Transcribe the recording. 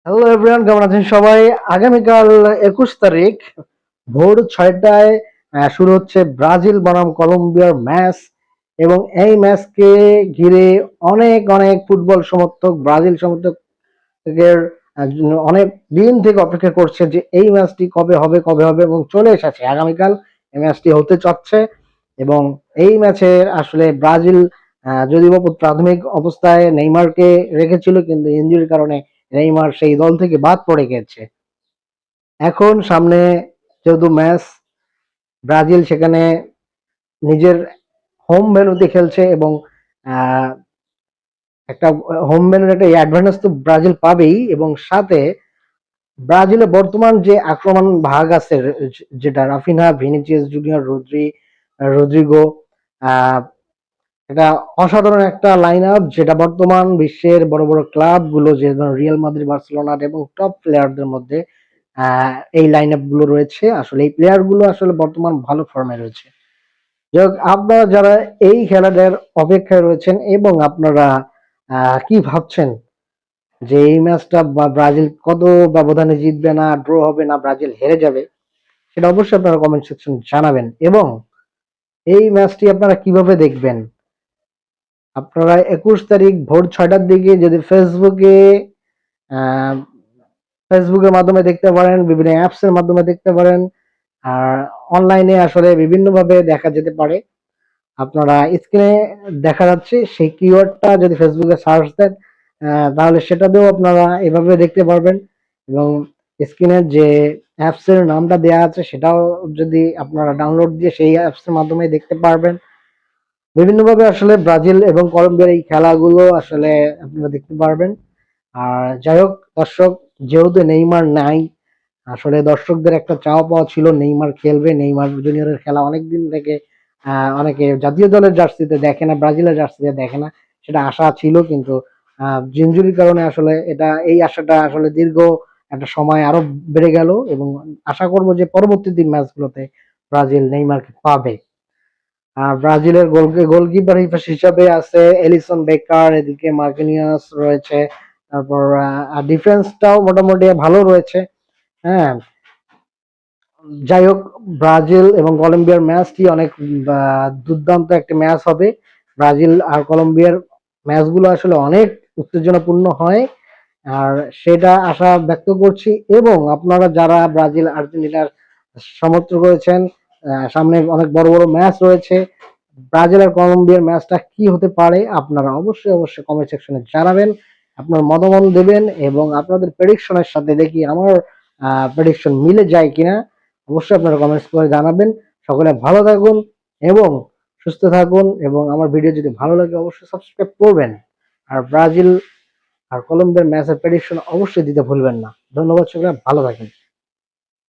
Hello everyone, কেমন আছেন সবাই? আগামীকাল 21 তারিখ ভোর 6টায় শুরু হচ্ছে ব্রাজিল বনাম কলম্বিয়ার ম্যাচ। এবং এই ম্যাচকে ঘিরে অনেক অনেক ফুটবল সমর্থক, ব্রাজিল সমর্থকের অনেক দিন থেকে অপেক্ষা করছে যে এই ম্যাচটি কবে হবে কবে হবে, এবং চলে এসেছে আগামীকাল এই ম্যাচটি হতে চাচ্ছে। এবং এই ম্যাচে আসলে ব্রাজিল যদিও বা প্রাথমিক অবস্থায় নেইমারকে রেখেছিল, কিন্তু ইনজুরির কারণে নেইমার সেই দল থেকে বাদ পড়ে গেছে। এখন সামনে যেহেতু ম্যাচ, ব্রাজিল সেখানে নিজের হোম ভেন্যুতে খেলছে এবং আহ, একটা হোম ভেন্যুর একটা অ্যাডভান্টেজ তো ব্রাজিল পাবেই, এবং সাথে ব্রাজিলে বর্তমান যে আক্রমণ ভাগ আছে, যেটা রাফিনহা, ভিনিসিয়াস জুনিয়র, রদ্রিগো, আহ এটা অসাধারণ একটা লাইন আপ, যেটা বর্তমান বিশ্বের বড় বড় ক্লাব গুলো, যে রিয়াল মাদ্রিদ, বার্সেলোনা এবং টপ প্লেয়ারদের মধ্যে এই লাইন আপ গুলো রয়েছে। আসলে এই প্লেয়ার গুলো আসলে বর্তমান ভালো ফর্মে রয়েছে। যাই হোক, আপনারা যারা এই খেলাটার অপেক্ষায় রয়েছেন এবং আপনারা কি ভাবছেন যে এই ম্যাচটা ব্রাজিল কত ব্যবধানে জিতবে, না ড্র হবে, না ব্রাজিল হেরে যাবে, সেটা অবশ্যই আপনারা কমেন্ট সেকশন জানাবেন। এবং এই ম্যাচটি আপনারা কিভাবে দেখবেন, আপনারা 21 তারিখ ভোর 6টার দিকে যদি আহ, ফেসবুকের মাধ্যমে দেখতে পারেন, বিভিন্ন অ্যাপস এর মাধ্যমে দেখতে পারেন, আর অনলাইনে আসলে বিভিন্নভাবে দেখা যেতে পারে। আপনারা স্ক্রিনে দেখা যাচ্ছে সেই কিওয়ার্ডটা যদি ফেসবুকে সার্চ দেন, তাহলে সেটা দিয়েও আপনারা এভাবে দেখতে পারবেন। এবং স্ক্রিনের যে অ্যাপস এর নামটা দেওয়া আছে সেটাও যদি আপনারা ডাউনলোড দিয়ে সেই অ্যাপস এর মাধ্যমে দেখতে পারবেন। বিভিন্নভাবে আসলে ব্রাজিল এবং কলম্বিয়ার এই খেলাগুলো আসলে আপনারা দেখতে পারবেন। আর যাই হোক দর্শক, যেহেতু নেইমার নাই, আসলে দর্শকদের একটা চাওয়া পাওয়া ছিল নেইমার খেলবে। নেইমার জুনিয়রের খেলা অনেকদিন থেকে অনেকে জাতীয় দলের জার্সিতে দেখে না, ব্রাজিলের জার্সিতে দেখে না, সেটা আশা ছিল। কিন্তু ইনজুরির কারণে আসলে এই আশাটা আসলে দীর্ঘ একটা সময় আরো বেড়ে গেল। এবং আশা করব যে পরবর্তী দিন ম্যাচগুলোতে ব্রাজিল নেইমারকে পাবে। আর ব্রাজিলের গোলকিপার হিসাবে আছে এলিসন বেকার, এদিকে মার্কিনিয়াস রয়েছে। তারপর ডিফেন্সটাও মোটামুটি ভালো রয়েছে। হ্যাঁ, যাই হোক, ব্রাজিল এবং কলম্বিয়ার ম্যাচটি অনেক দুর্দান্ত একটা ম্যাচ হবে। ব্রাজিল আর কলম্বিয়ার ম্যাচগুলো আসলে অনেক উত্তেজনাপূর্ণ হয়, আর সেটা আশা ব্যক্ত করছি। এবং আপনারা যারা ব্রাজিল আর্জেন্টিনার সমর্থক রয়েছেন, সামনে অনেক বড় বড় ম্যাচ রয়েছে, ব্রাজিল আর কলম্বিয়ার ম্যাচটা কি হতে পারে আপনারা অবশ্যই অবশ্যই কমেন্ট সেকশনে জানাবেন, আপনার মতামত দেবেন। এবং আপনাদের প্রেডিকশনের সাথে দেখি আমার প্রেডিকশন মিলে যায় কিনা, অবশ্যই আপনারা কমেন্টস করে জানাবেন। সকলে ভালো থাকুন এবং সুস্থ থাকুন, এবং আমার ভিডিও যদি ভালো লাগে অবশ্যই সাবস্ক্রাইব করবেন। আর ব্রাজিল আর কলম্বিয়ার ম্যাচের প্রেডিকশন অবশ্যই দিতে ভুলবেন না। ধন্যবাদ, সকলে ভালো থাকেন।